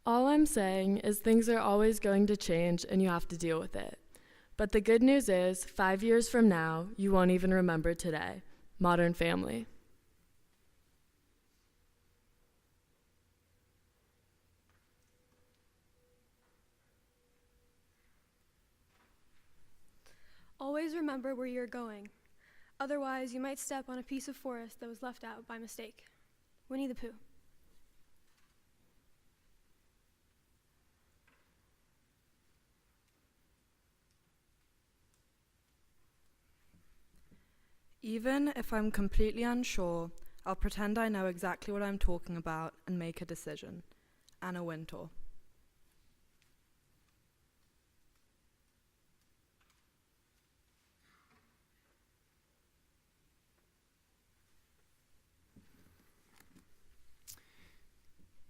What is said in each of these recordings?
All I'm saying is things are always going to change and you have to deal with it. But the good news is, 5 years from now, you won't even remember today. Modern Family. Always remember where you're going. Otherwise, you might step on a piece of forest that was left out by mistake. Winnie the Pooh. Even if I'm completely unsure, I'll pretend I know exactly what I'm talking about and make a decision. Anna Wintour.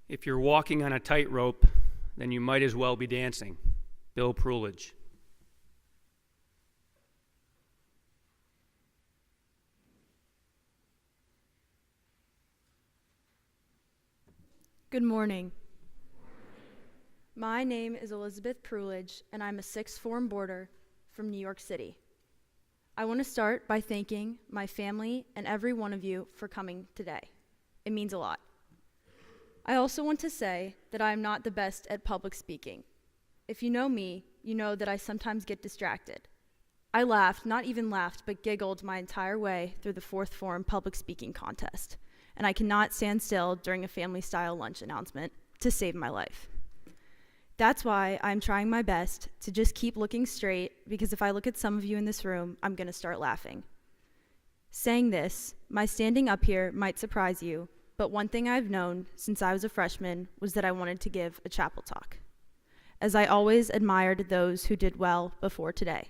If you're walking on a tightrope, then you might as well be dancing. Bill Prulidge. Good morning. My name is Elizabeth Prulidge, and I'm a sixth form boarder from New York City. I want to start by thanking my family and every one of you for coming today. It means a lot. I also want to say that I am not the best at public speaking. If you know me, you know that I sometimes get distracted. I laughed, not even laughed, but giggled my entire way through the fourth form public speaking contest, and I cannot stand still during a family-style lunch announcement to save my life. That's why I'm trying my best to just keep looking straight, because if I look at some of you in this room, I'm gonna start laughing. Saying this, my standing up here might surprise you, but one thing I've known since I was a freshman was that I wanted to give a chapel talk, as I always admired those who did well before today.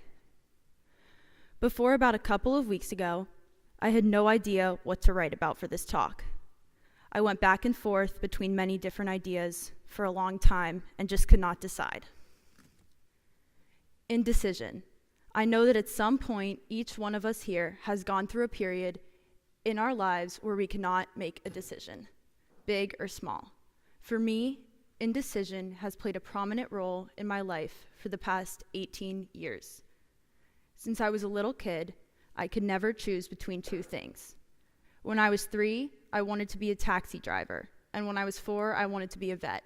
Before about a couple of weeks ago, I had no idea what to write about for this talk. I went back and forth between many different ideas for a long time and just could not decide. Indecision. I know that at some point, each one of us here has gone through a period in our lives where we cannot make a decision, big or small. For me, indecision has played a prominent role in my life for the past 18 years. Since I was a little kid, I could never choose between two things. When I was 3, I wanted to be a taxi driver, and when I was 4, I wanted to be a vet.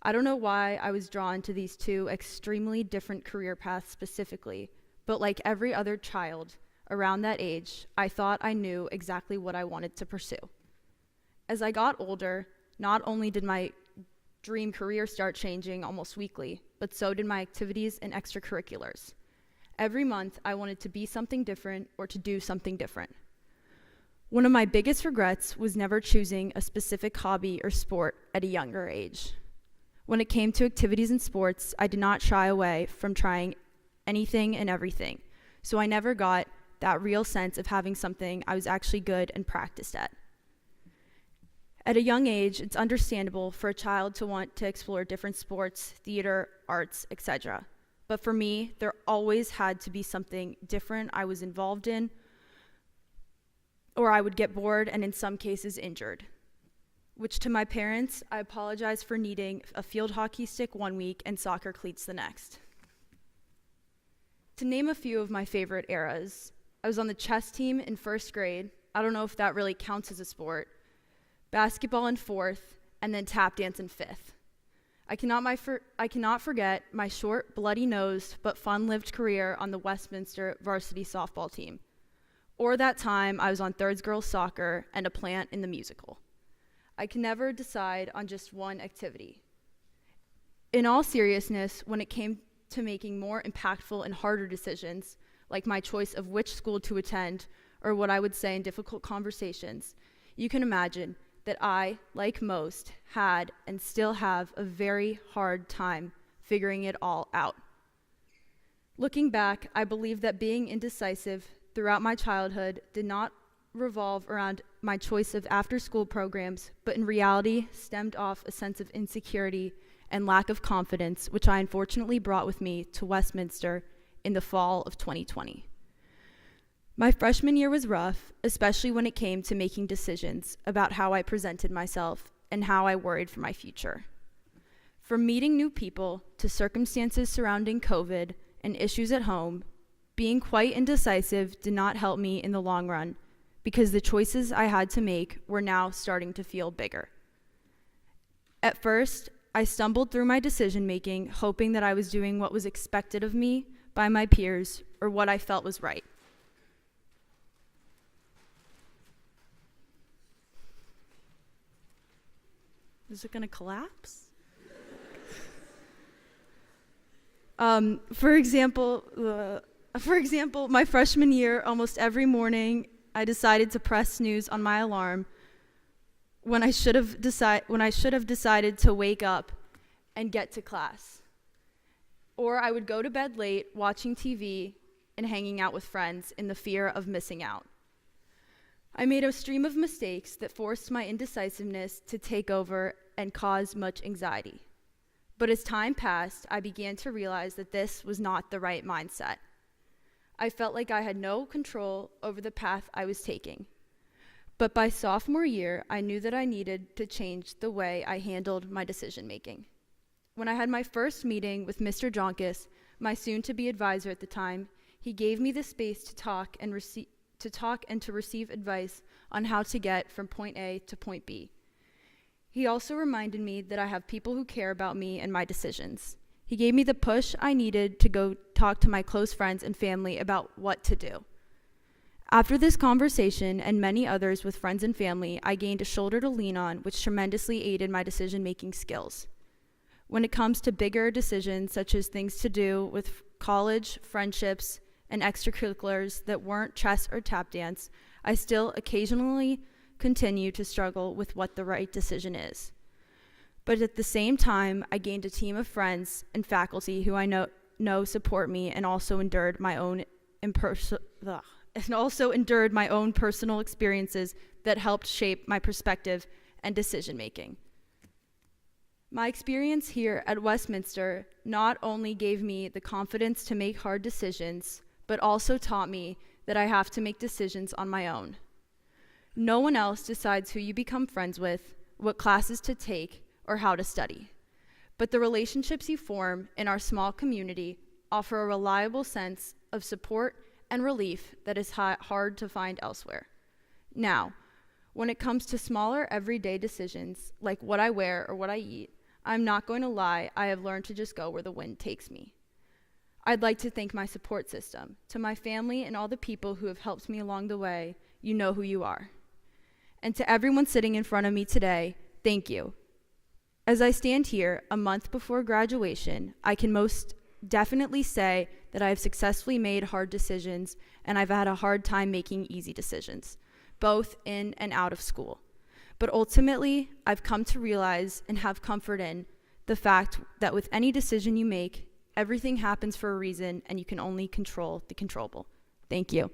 I don't know why I was drawn to these two extremely different career paths specifically, but like every other child around that age, I thought I knew exactly what I wanted to pursue. As I got older, not only did my dream career start changing almost weekly, but so did my activities and extracurriculars. Every month, I wanted to be something different or to do something different. One of my biggest regrets was never choosing a specific hobby or sport at a younger age. When it came to activities and sports, I did not shy away from trying anything and everything, so I never got that real sense of having something I was actually good and practiced at. At a young age, it's understandable for a child to want to explore different sports, theater, arts, etc. But for me, there always had to be something different I was involved in, or I would get bored and in some cases injured. Which to my parents, I apologize for needing a field hockey stick one week and soccer cleats the next. To name a few of my favorite eras, I was on the chess team in 1st grade. I don't know if that really counts as a sport. Basketball in 4th, and then tap dance in 5th. I cannot forget my short, bloody-nosed, but fun-lived career on the Westminster varsity softball team. Or that time I was on 3rd girls soccer and a plant in the musical. I can never decide on just one activity. In all seriousness, when it came to making more impactful and harder decisions, like my choice of which school to attend, or what I would say in difficult conversations, you can imagine that I, like most, had and still have a very hard time figuring it all out. Looking back, I believe that being indecisive throughout my childhood did not revolve around my choice of after-school programs, but in reality stemmed off a sense of insecurity and lack of confidence, which I unfortunately brought with me to Westminster in the fall of 2020. My freshman year was rough, especially when it came to making decisions about how I presented myself and how I worried for my future. From meeting new people to circumstances surrounding COVID and issues at home, being quite indecisive did not help me in the long run because the choices I had to make were now starting to feel bigger. At first, I stumbled through my decision making, hoping that I was doing what was expected of me by my peers or what I felt was right. Is it going to collapse? For example, my freshman year, almost every morning, I decided to press snooze on my alarm when I should have decided to wake up and get to class. Or I would go to bed late, watching TV and hanging out with friends in the fear of missing out. I made a stream of mistakes that forced my indecisiveness to take over and cause much anxiety. But as time passed, I began to realize that this was not the right mindset. I felt like I had no control over the path I was taking. But by sophomore year, I knew that I needed to change the way I handled my decision making. When I had my first meeting with Mr. Jonkis, my soon-to-be advisor at the time, he gave me the space to talk and to receive advice on how to get from point A to point B. He also reminded me that I have people who care about me and my decisions. He gave me the push I needed to go talk to my close friends and family about what to do. After this conversation and many others with friends and family, I gained a shoulder to lean on, which tremendously aided my decision-making skills. When it comes to bigger decisions, such as things to do with college, friendships, and extracurriculars that weren't chess or tap dance, I still occasionally continue to struggle with what the right decision is. But at the same time, I gained a team of friends and faculty who I know support me and also endured my own personal experiences that helped shape my perspective and decision making. My experience here at Westminster not only gave me the confidence to make hard decisions, but also taught me that I have to make decisions on my own. No one else decides who you become friends with, what classes to take, or how to study. But the relationships you form in our small community offer a reliable sense of support and relief that is hard to find elsewhere. Now, when it comes to smaller everyday decisions, like what I wear or what I eat, I'm not going to lie, I have learned to just go where the wind takes me. I'd like to thank my support system. To my family and all the people who have helped me along the way, you know who you are. And to everyone sitting in front of me today, thank you. As I stand here a month before graduation, I can most definitely say that I have successfully made hard decisions and I've had a hard time making easy decisions, both in and out of school. But ultimately, I've come to realize and have comfort in the fact that with any decision you make, everything happens for a reason and you can only control the controllable. Thank you.